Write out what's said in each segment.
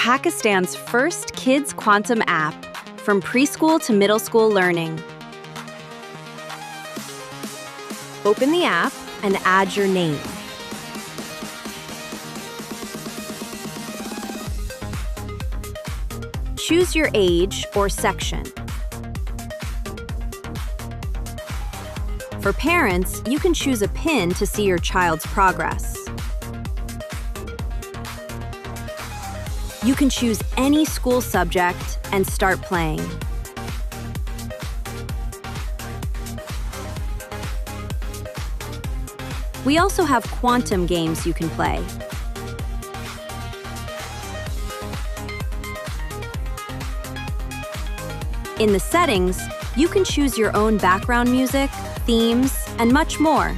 Pakistan's first kids quantum app, from preschool to middle school learning. Open the app and add your name. Choose your age or section. For parents, you can choose a pin to see your child's progress. You can choose any school subject and start playing. We also have quantum games you can play. In the settings, you can choose your own background music, themes, and much more.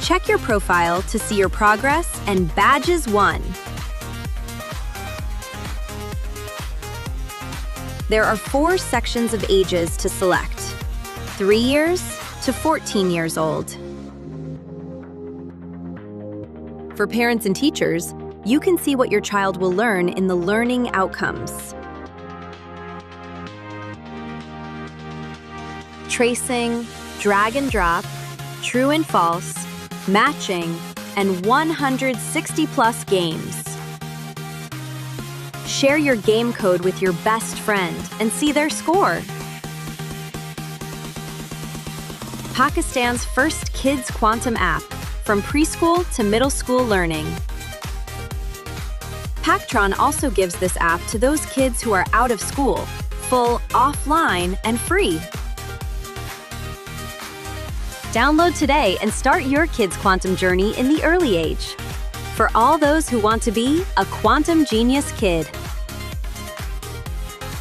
Check your profile to see your progress and badges won. There are 4 sections of ages to select: 3 years to 14 years old. For parents and teachers, you can see what your child will learn in the learning outcomes. Tracing, drag and drop, true and false, matching, and 160+ games. Share your game code with your best friend and see their score. Pakistan's first kids quantum app, from preschool to middle school learning. Paktron also gives this app to those kids who are out of school, full offline and free. Download today and start your kids' quantum journey in the early age. For all those who want to be a quantum genius kid.